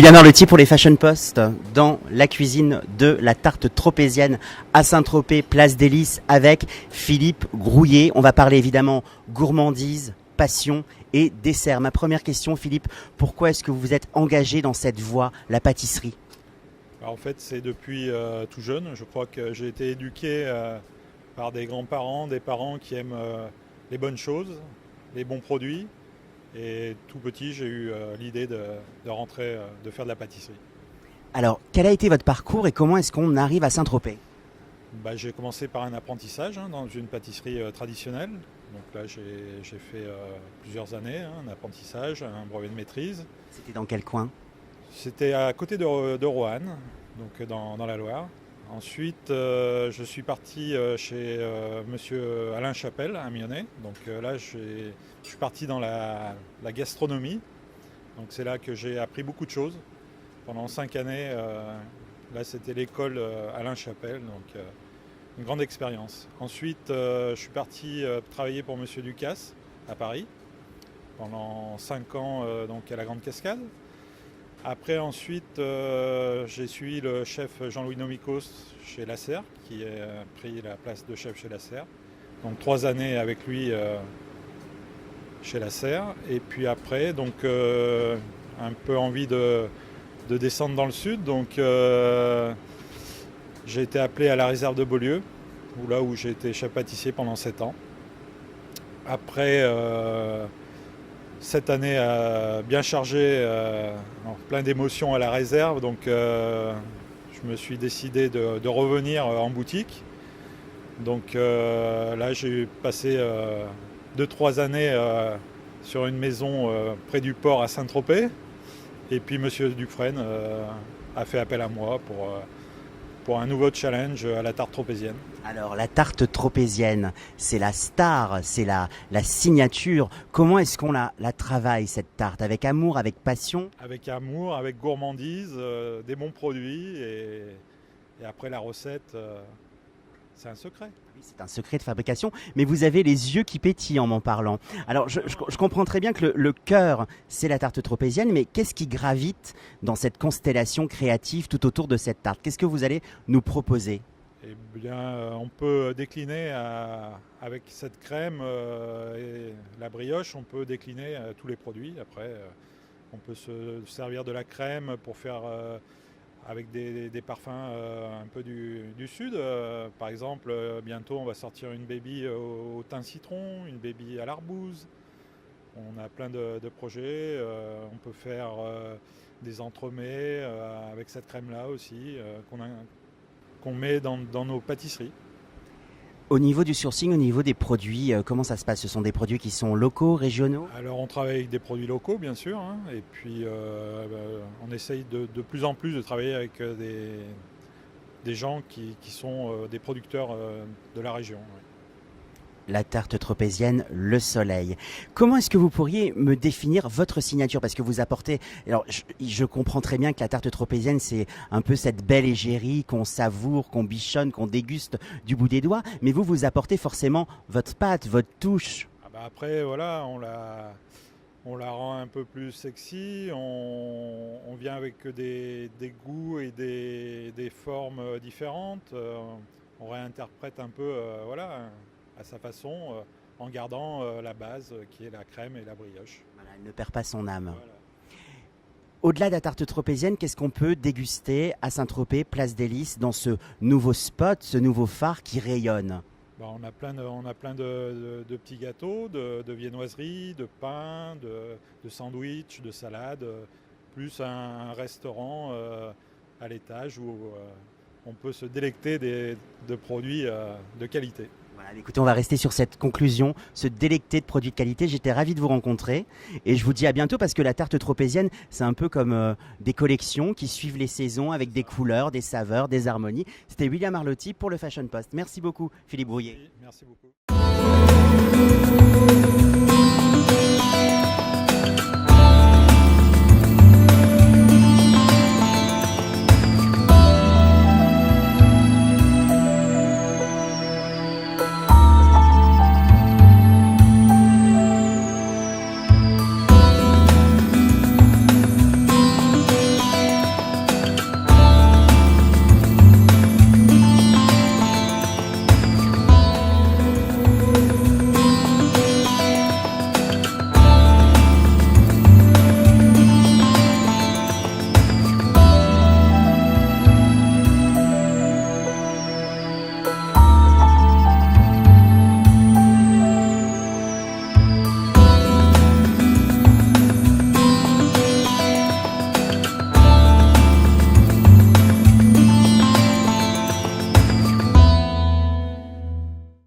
William Arlotti pour les Fashion Post dans la cuisine de la tarte tropézienne à Saint-Tropez, place des Lys avec Philippe Grouillet. On va parler évidemment gourmandise, passion et dessert. Ma première question, Philippe, pourquoi est-ce que vous vous êtes engagé dans cette voie, la pâtisserie? Alors, en fait, c'est depuis tout jeune. Je crois que j'ai été éduqué par des grands-parents, des parents qui aiment les bonnes choses, les bons produits. Et tout petit, j'ai eu l'idée de rentrer, de faire de la pâtisserie. Alors, quel a été votre parcours et comment est-ce qu'on arrive à Saint-Tropez? J'ai commencé par un apprentissage dans une pâtisserie traditionnelle. Donc là, j'ai fait plusieurs années, un apprentissage, un brevet de maîtrise. C'était dans quel coin? C'était à côté de Roanne, donc dans la Loire. Ensuite, je suis parti chez monsieur Alain Chapelle, à Mionnay. Donc là, je suis parti dans la gastronomie. Donc c'est là que j'ai appris beaucoup de choses. Pendant 5 années, là, c'était l'école Alain Chapelle, donc une grande expérience. Ensuite, je suis parti travailler pour monsieur Ducasse, à Paris, pendant 5 ans donc à la Grande Cascade. Après, ensuite, j'ai suivi le chef Jean-Louis Nomikos chez Lasserre, qui a pris la place de chef chez Lasserre. Donc 3 années avec lui chez Lasserre. Et puis après, donc un peu envie de descendre dans le sud. Donc j'ai été appelé à la réserve de Beaulieu, où j'ai été chef pâtissier pendant 7 ans. Après... cette année bien chargée, plein d'émotions à la réserve, donc je me suis décidé de revenir en boutique. Donc là j'ai passé 2-3 années sur une maison près du port à Saint-Tropez. Et puis monsieur Dufresne a fait appel à moi pour un nouveau challenge à la tarte tropézienne. Alors la tarte tropézienne, c'est la star, c'est la signature. Comment est-ce qu'on la travaille cette tarte? Avec amour, avec passion? Avec amour, avec gourmandise, des bons produits et après la recette, c'est un secret. Oui, c'est un secret de fabrication, mais vous avez les yeux qui pétillent en m'en parlant. Alors je comprends très bien que le cœur, c'est la tarte tropézienne, mais qu'est-ce qui gravite dans cette constellation créative tout autour de cette tarte? Qu'est-ce que vous allez nous proposer? Eh bien, on peut décliner avec cette crème et la brioche, on peut décliner tous les produits. Après, on peut se servir de la crème pour faire avec des parfums un peu du sud. Par exemple, bientôt, on va sortir une baby au thym citron, une baby à l'arbouse. On a plein de projets. On peut faire des entremets avec cette crème-là aussi, qu'on met dans nos pâtisseries. Au niveau du sourcing, au niveau des produits, comment ça se passe? Ce sont des produits qui sont locaux, régionaux? Alors on travaille avec des produits locaux bien sûr, et puis on essaye de plus en plus de travailler avec des gens qui sont des producteurs de la région. Ouais. La tarte tropézienne, le soleil. Comment est-ce que vous pourriez me définir votre signature? Parce que vous apportez... Alors, je comprends très bien que la tarte tropézienne, c'est un peu cette belle égérie qu'on savoure, qu'on bichonne, qu'on déguste du bout des doigts. Mais vous apportez forcément votre patte, votre touche. Après, voilà, on la rend un peu plus sexy. On vient avec des goûts et des formes différentes. On réinterprète un peu, à sa façon, en gardant la base qui est la crème et la brioche. Voilà, elle ne perd pas son âme. Voilà. Au-delà de la tarte tropézienne, qu'est-ce qu'on peut déguster à Saint-Tropez, place des Lys, dans ce nouveau spot, ce nouveau phare qui rayonne? On a plein de petits gâteaux, de viennoiseries, de pain, de sandwichs, de salades, plus un restaurant à l'étage où on peut se délecter de produits de qualité. Voilà, écoutez, on va rester sur cette conclusion, se délecter de produits de qualité. J'étais ravi de vous rencontrer et je vous dis à bientôt parce que la tarte tropézienne, c'est un peu comme des collections qui suivent les saisons avec des couleurs, des saveurs, des harmonies. C'était William Arlotti pour le Fashion Post. Merci beaucoup, Philippe Grouillet. Merci beaucoup.